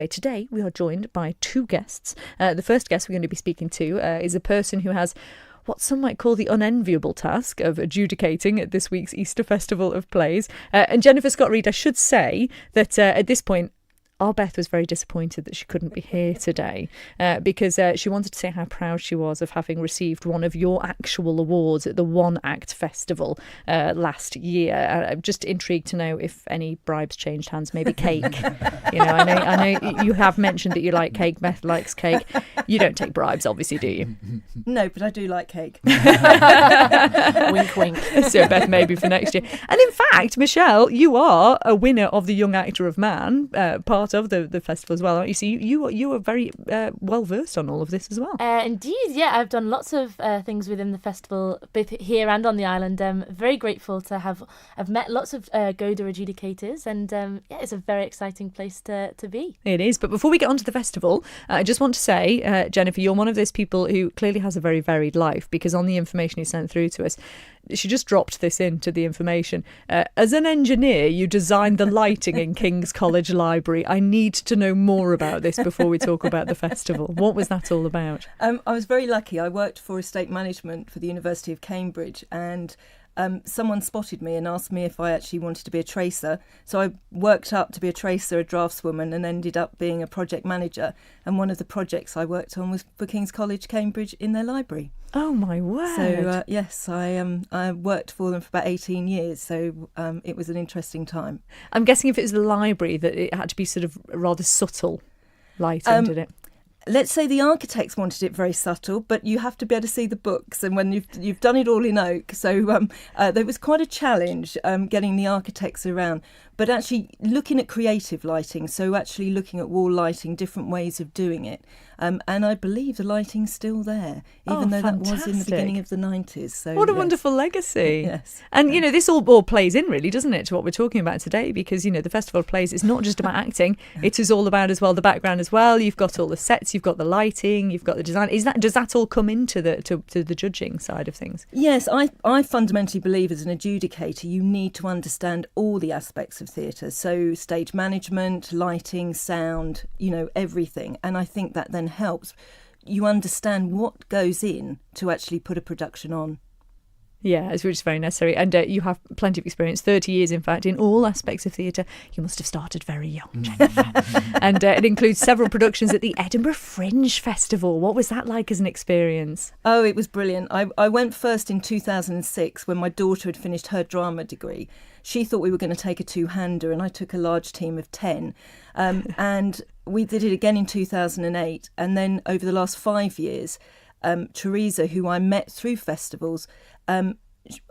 Today we are joined by two guests. The first guest we're going to be speaking to is a person who has what some might call the unenviable task of adjudicating at this week's Easter Festival of Plays. And Jennifer Scott-Reid, I should say that at this point, our Beth was very disappointed that she couldn't be here today because she wanted to say how proud she was of having received one of your actual awards at the One Act Festival last year. I'm just intrigued to know if any bribes changed hands, maybe cake. I know you have mentioned that you like cake. Beth likes cake. You don't take bribes, obviously, do you? No, but I do like cake. Wink, wink. So Beth, maybe for next year. And in fact, Michelle, you are a winner of the Young Actor of Man, part of the festival as well, aren't you? So you are very well versed on all of this as well. Indeed, yeah, I've done lots of things within the festival, both here and on the island. Very grateful to I've met lots of GoDA adjudicators, and yeah, it's a very exciting place to be. It is. But before we get on to the festival, I just want to say, Jennifer, you're one of those people who clearly has a very varied life, because on the information you sent through to us, she just dropped this into the information. As an engineer, you designed the lighting in King's College Library. I need to know more about this before we talk about the festival. What was that all about? I was very lucky. I worked for estate management for the University of Cambridge, and someone spotted me and asked me if I actually wanted to be a tracer. So I worked up to be a tracer, a draftswoman, and ended up being a project manager. And one of the projects I worked on was for King's College, Cambridge, in their library. Oh, my word. So, yes, I worked for them for about 18 years. So it was an interesting time. I'm guessing if it was the library that it had to be sort of rather subtle lighting, did it? Let's say the architects wanted it very subtle, but you have to be able to see the books, and when you've done it all in oak, so there was quite a challenge getting the architects around. But actually looking at creative lighting, so actually looking at wall lighting, different ways of doing it. And I believe the lighting's still there, even though fantastic. That was in the beginning of the 90s. So what a yes. wonderful legacy. Yes. And, this all plays in, really, doesn't it, to what we're talking about today? Because, the Festival of Plays is not just about acting. It is all about, as well, the background as well. You've got all the sets, you've got the lighting, you've got the design. Does that all come into to the judging side of things? Yes, I fundamentally believe as an adjudicator you need to understand all the aspects of theatre. So stage management, lighting, sound, everything. And I think that then helps you understand what goes in to actually put a production on. Yeah, which is very necessary. And you have plenty of experience, 30 years, in fact, in all aspects of theatre. You must have started very young, Jennifer. And it includes several productions at the Edinburgh Fringe Festival. What was that like as an experience? Oh, it was brilliant. I went first in 2006 when my daughter had finished her drama degree. She thought we were going to take a two-hander, and I took a large team of 10. And we did it again in 2008. And then over the last 5 years, Teresa, who I met through festivals, I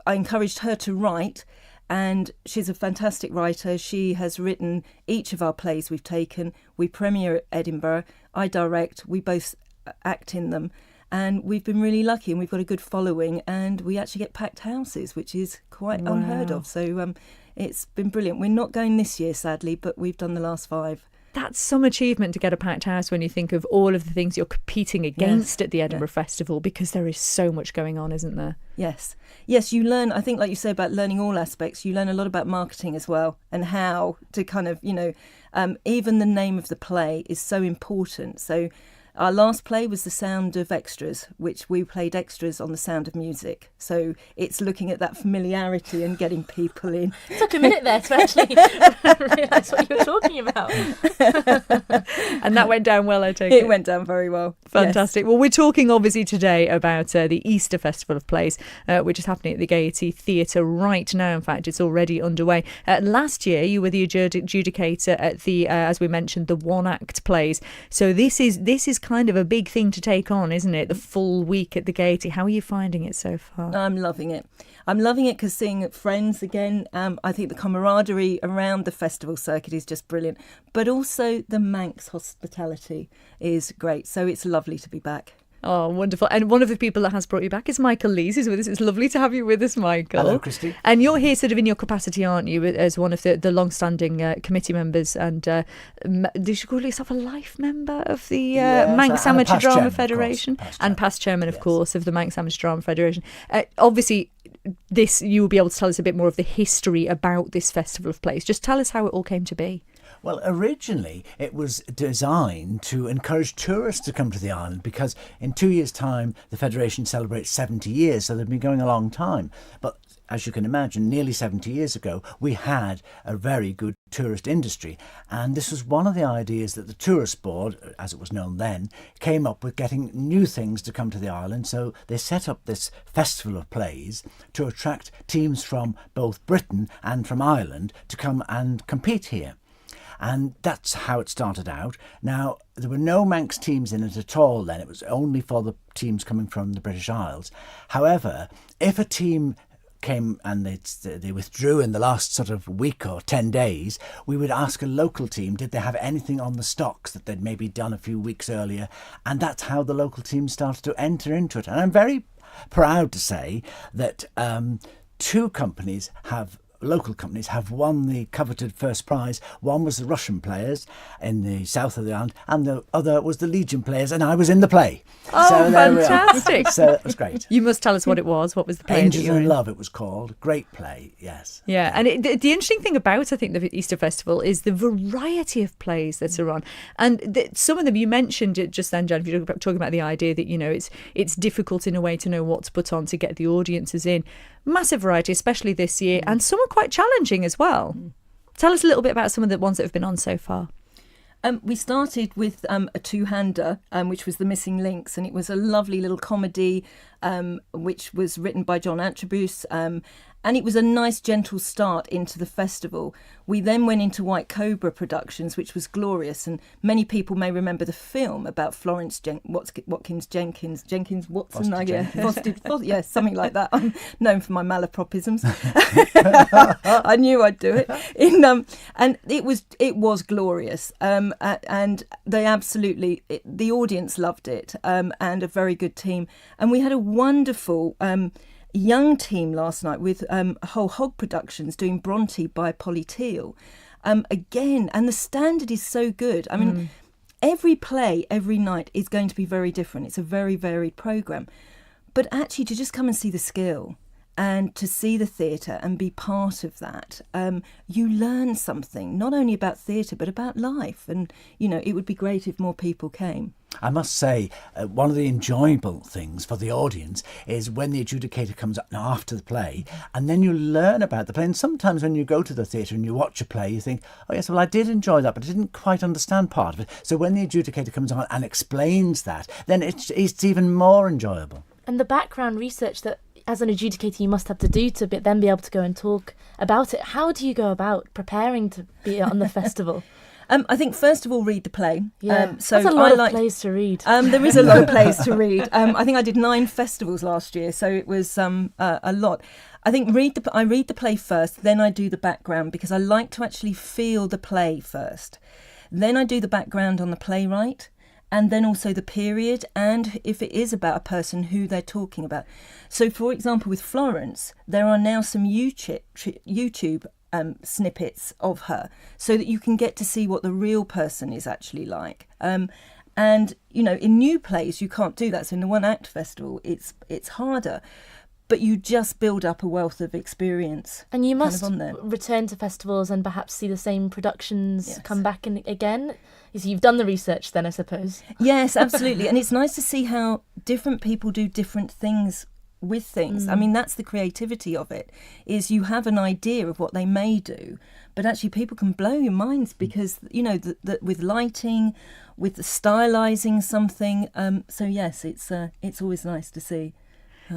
encouraged her to write, and she's a fantastic writer. She has written each of our plays we've taken. We premiere at Edinburgh, I direct, we both act in them, and we've been really lucky, and we've got a good following, and we actually get packed houses, which is quite unheard of. So it's been brilliant. We're not going this year, sadly, but we've done the last 5. That's some achievement to get a packed house when you think of all of the things you're competing against at the Edinburgh Festival, because there is so much going on, isn't there? Yes, you learn, I think, like you say, about learning all aspects. You learn a lot about marketing as well, and how to kind of, even the name of the play is so important. So our last play was The Sound of Extras, which we played extras on The Sound of Music. So it's looking at that familiarity and getting people in. It took a minute there to actually realise what you were talking about. And that went down well, I take it. It went down very well. Fantastic. Yes. Well, we're talking obviously today about the Easter Festival of Plays, which is happening at the Gaiety Theatre right now. In fact, it's already underway. Last year, you were the adjudicator at the, as we mentioned, the One Act plays. So this is kind of a big thing to take on, isn't it? The full week at the Gaiety. How are you finding it so far? I'm loving it. I'm loving it because seeing friends again, I think the camaraderie around the festival circuit is just brilliant. But also the Manx hospitality is great. So it's lovely to be back. Oh, wonderful. And one of the people that has brought you back is Michael Lees, who's with us. It's lovely to have you with us, Michael. Hello, Christy. And you're here sort of in your capacity, aren't you, as one of the long-standing committee members, and did you call yourself a life member of the Manx Amateur Drama Federation? And past chairman, of course, of the Manx Amateur Drama Federation. Obviously, you will be able to tell us a bit more of the history about this Festival of Plays. Just tell us how it all came to be. Well, originally it was designed to encourage tourists to come to the island because in 2 years' time the Federation celebrates 70 years, so they've been going a long time. But as you can imagine, nearly 70 years ago, we had a very good tourist industry. And this was one of the ideas that the Tourist Board, as it was known then, came up with, getting new things to come to the island. So they set up this festival of plays to attract teams from both Britain and from Ireland to come and compete here. And that's how it started out. Now, there were no Manx teams in it at all then. It was only for the teams coming from the British Isles. However, if a team came and they withdrew in the last sort of week or 10 days, we would ask a local team, did they have anything on the stocks that they'd maybe done a few weeks earlier? And that's how the local team started to enter into it. And I'm very proud to say that local companies have won the coveted first prize. One was the Russian players in the south of the island, and the other was the Legion players, and I was in the play. Oh, so fantastic. So it was great. You must tell us what it was. What was the play? Angels in Love, it was called. Great play, yes. Yeah, and the interesting thing about, I think, the Easter Festival is the variety of plays that are on. And some of them, you mentioned it just then, Jan, if you're talking about the idea that, it's difficult in a way to know what to put on to get the audiences in. Massive variety, especially this year, and some are quite challenging as well. Tell us a little bit about some of the ones that have been on so far. We started with a two-hander, which was The Missing Links, and it was a lovely little comedy which was written by John Attribus, and it was a nice, gentle start into the festival. We then went into White Cobra Productions, which was glorious, and many people may remember the film about Florence Watkins Jenkins, Watson, yes, something like that. I'm known for my malapropisms. I knew I'd do it. And it was glorious, and they absolutely, the audience loved it, and a very good team. And we had a wonderful young team last night with Whole Hog Productions doing Bronte by Polly Teal. Again, and the standard is so good. I mean, every play, every night is going to be very different. It's a very varied programme. But actually to just come and see the skill and to see the theatre and be part of that, you learn something, not only about theatre, but about life. And, it would be great if more people came. I must say, one of the enjoyable things for the audience is when the adjudicator comes up after the play, and then you learn about the play. And sometimes when you go to the theatre and you watch a play, you think, oh yes, well, I did enjoy that, but I didn't quite understand part of it. So when the adjudicator comes on and explains that, then it's even more enjoyable. And the background research that, as an adjudicator, you must have to do to then be able to go and talk about it. How do you go about preparing to be on the festival? I think first of all, read the play. Yeah, so that's a lot of plays to read. There is a lot of plays to read. I think I did 9 festivals last year, so it was a lot. I think I read the play first, then I do the background, because I like to actually feel the play first. Then I do the background on the playwright, and then also the period, and if it is about a person, who they're talking about. So, for example, with Florence, there are now some YouTube snippets of her, so that you can get to see what the real person is actually like. And in new plays you can't do that. So in the One Act Festival, it's harder, but you just build up a wealth of experience. And you must return to festivals and perhaps see the same productions come back again. So you've done the research then, I suppose. Yes, absolutely. And it's nice to see how different people do different things with things. I mean, that's the creativity of it, is you have an idea of what they may do, but actually people can blow your minds because, with lighting, with the stylising something. So yes, it's always nice to see.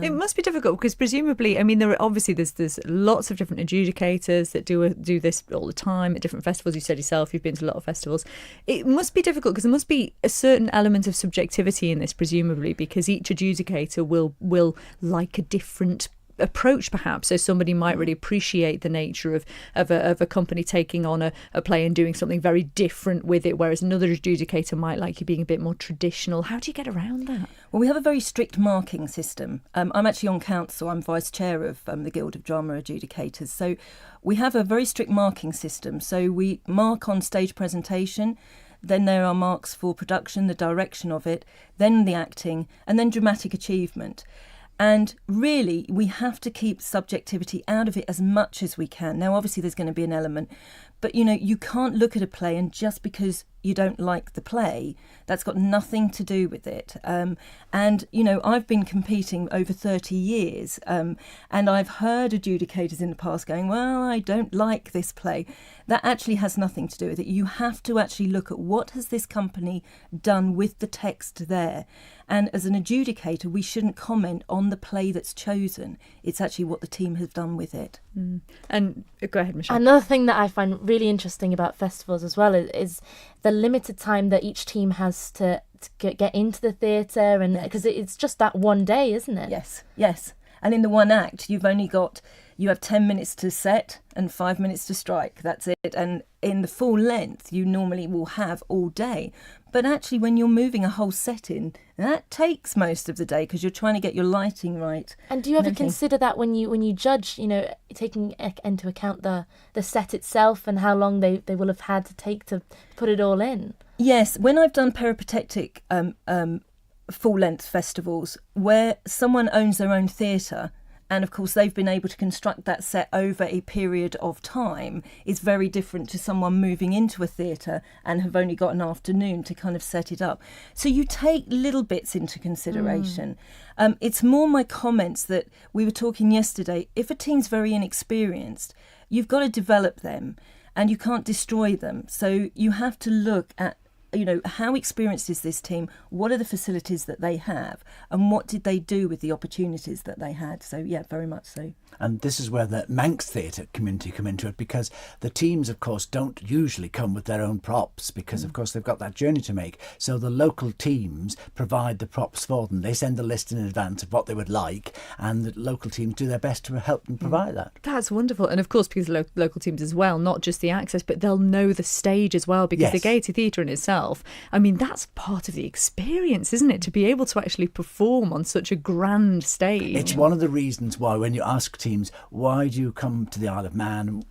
It must be difficult because presumably, I mean, there's lots of different adjudicators that do this all the time at different festivals. You said yourself you've been to a lot of festivals. It must be difficult because there must be a certain element of subjectivity in this, presumably, because each adjudicator will like a different approach, perhaps. So somebody might really appreciate the nature of a company taking on a play and doing something very different with it, whereas another adjudicator might like you being a bit more traditional. How do you get around that? Well, we have a very strict marking system. I'm actually on council. I'm vice chair of the Guild of Drama Adjudicators. So we have a very strict marking system. So we mark on stage presentation, then there are marks for production, the direction of it, then the acting, and then dramatic achievement. And really, we have to keep subjectivity out of it as much as we can. Now, obviously, there's going to be an element, but, you can't look at a play and just because you don't like the play, that's got nothing to do with it. And, I've been competing over 30 years and I've heard adjudicators in the past going, well, I don't like this play. That actually has nothing to do with it. You have to actually look at what has this company done with the text there. And as an adjudicator, we shouldn't comment on the play that's chosen. It's actually what the team has done with it. And go ahead, Michelle. Another thing that I find really interesting about festivals as well is the limited time that each team has to get into the theatre, and because it's just that one day, isn't it? Yes. And in the one act, you have 10 minutes to set and 5 minutes to strike. That's it. And in the full length, you normally will have all day. But actually, when you're moving a whole set in, that takes most of the day because you're trying to get your lighting right. And do you ever consider that when you judge, taking into account the set itself and how long they will have had to take to put it all in? Yes, when I've done peripatetic full-length festivals where someone owns their own theatre, and of course they've been able to construct that set over a period of time, is very different to someone moving into a theatre and have only got an afternoon to kind of set it up. So you take little bits into consideration. It's more my comments that we were talking yesterday. If a team's very inexperienced, you've got to develop them and you can't destroy them. So you have to look at how experienced is this team? What are the facilities that they have? And what did they do with the opportunities that they had? So, yeah, very much so. And this is where the Manx theatre community come into it, because the teams, of course, don't usually come with their own props because, of course, they've got that journey to make. So the local teams provide the props for them. They send a list in advance of what they would like, and the local teams do their best to help them provide that. That's wonderful. And, of course, because local teams as well, not just the access, but they'll know the stage as well, because the Gaiety Theatre in itself, I mean, that's part of the experience, isn't it? To be able to actually perform on such a grand stage. It's one of the reasons why when you ask teams, why do you come to the Isle of Man?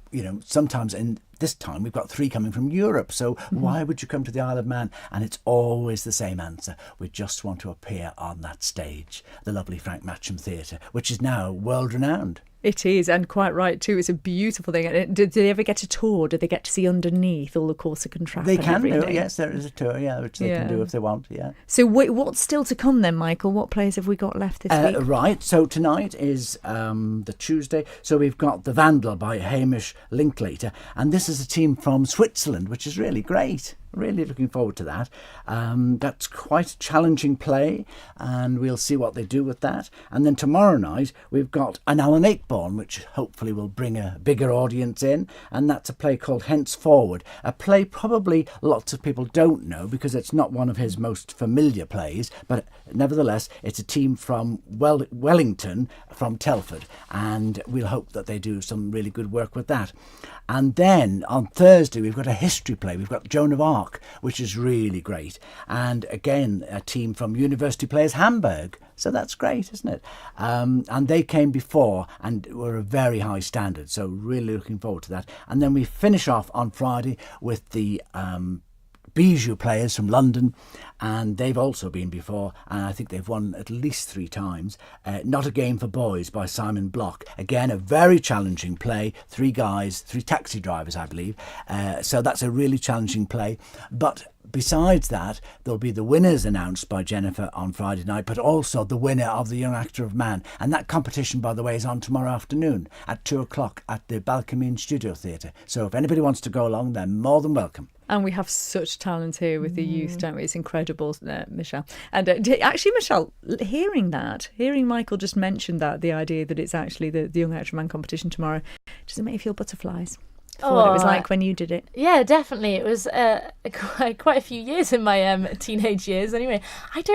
Sometimes in this time we've got 3 coming from Europe. So why would you come to the Isle of Man? And it's always the same answer. We just want to appear on that stage, the lovely Frank Matcham Theatre, which is now world renowned. It is, and quite right too. It's a beautiful thing. And did they ever get a tour? Did they get to see underneath all the Corsican trap? They can do, yes, there is a tour, which they can do if they want, So what's still to come then, Michael? What plays have we got left this week? Right, so tonight is the Tuesday. So we've got The Vandal by Hamish Linklater, and this is a team from Switzerland, which is really great. Really looking forward to that. That's quite a challenging play, and we'll see what they do with that. And then tomorrow night we've got An Alan Ayckbourn, which hopefully will bring a bigger audience in, and that's a play called Henceforward, a play probably lots of people don't know because it's not one of his most familiar plays, but nevertheless it's a team from Wellington, from Telford, and we'll hope that they do some really good work with that. And then on Thursday we've got a history play. We've got Joan of Arc, which is really great. And again, a team from University Players Hamburg. So that's great, isn't it? And they came before and were a very high standard. So really looking forward to that. And then we finish off on Friday with the Bijou Players from London, and they've also been before, and I think they've won at least 3 times. Not a Game for Boys by Simon Block. Again, a very challenging play. 3 guys, 3 taxi drivers, I believe. So that's a really challenging play. But besides that, there'll be the winners announced by Jennifer on Friday night, but also the winner of the Young Actor of Man. And that competition, by the way, is on tomorrow afternoon at 2:00 at the Balcomine Studio Theatre. So if anybody wants to go along, they're more than welcome. And we have such talent here with the youth, don't we? It's incredible, Michelle. And actually, Michelle, hearing Michael just mention that, the idea that it's actually the Young Actor Man competition tomorrow, does it make you feel butterflies? For what it was like when you did it? Yeah, definitely. It was quite a few years in my teenage years. Anyway,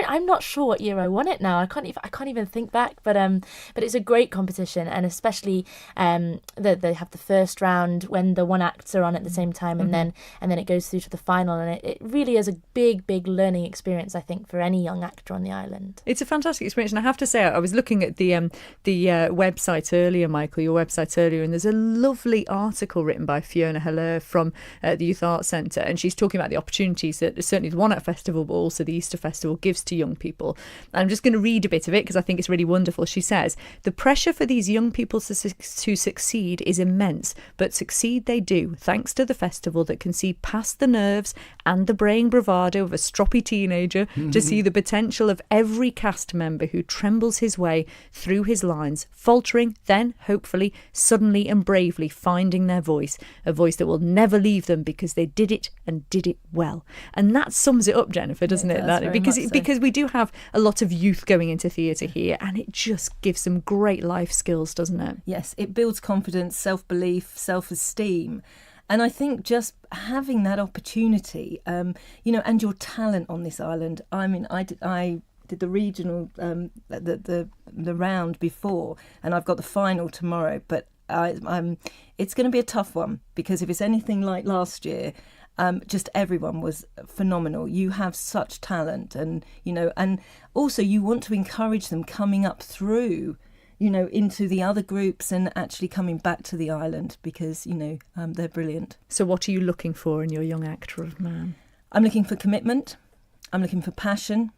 I'm not sure what year I won it now. I can't even think back. But it's a great competition, and especially they have the first round when the one acts are on at the same time, and then it goes through to the final, and it really is a big learning experience, I think, for any young actor on the island. It's a fantastic experience, and I have to say, I was looking at the website earlier, Michael, your website earlier, and there's a lovely article written by by Fiona Heller from the Youth Arts Centre, and she's talking about the opportunities that certainly the One Act Festival, but also the Easter Festival gives to young people. I'm just going to read a bit of it because I think it's really wonderful. She says, "The pressure for these young people to succeed is immense, but succeed they do, thanks to the festival that can see past the nerves and the braying bravado of a stroppy teenager to see the potential of every cast member who trembles his way through his lines, faltering, then, hopefully, suddenly and bravely finding their voice, a voice that will never leave them because they did it and did it well." And that sums it up, Jennifer, doesn't it? Because we do have a lot of youth going into theatre here, and it just gives them great life skills, doesn't it? Yes, it builds confidence, self-belief, self-esteem. And I think just having that opportunity, and your talent on this island. I mean, I did the regional, the round before, and I've got the final tomorrow. But it's going to be a tough one, because if it's anything like last year, just everyone was phenomenal. You have such talent, and also you want to encourage them coming up through, into the other groups and actually coming back to the island, because, they're brilliant. So what are you looking for in your young actor of man? I'm looking for commitment. I'm looking for passion,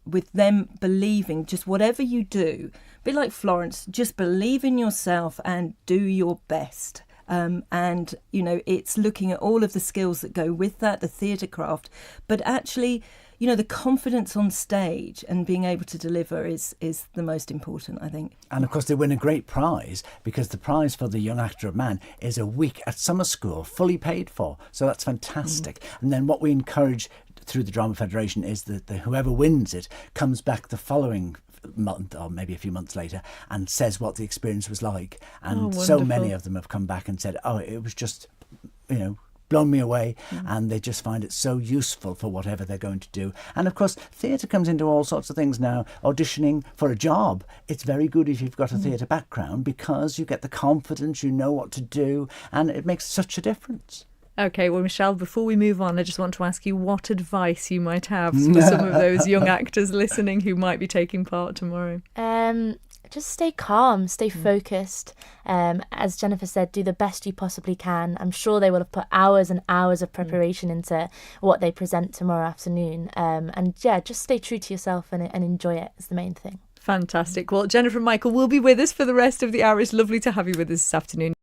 with them believing just whatever you do, a bit like Florence, just believe in yourself and do your best. And, it's looking at all of the skills that go with that, the theatre craft, but actually, the confidence on stage and being able to deliver is the most important, I think. And of course, they win a great prize, because the prize for the Young Actor of Man is a week at summer school, fully paid for. So that's fantastic. And then what we encourage through the Drama Federation is that whoever wins it comes back the following month, or maybe a few months later, and says what the experience was like. And so many of them have come back and said, it was just, blown me away, and they just find it so useful for whatever they're going to do. And of course, theatre comes into all sorts of things now. Auditioning for a job, it's very good if you've got a theatre background, because you get the confidence, you know what to do, and it makes such a difference. Okay, well, Michelle, before we move on, I just want to ask you what advice you might have for some of those young actors listening who might be taking part tomorrow. Just stay calm, stay focused. As Jennifer said, do the best you possibly can. I'm sure they will have put hours and hours of preparation into what they present tomorrow afternoon. Just stay true to yourself and enjoy it is the main thing. Fantastic. Well, Jennifer and Michael will be with us for the rest of the hour. It's lovely to have you with us this afternoon.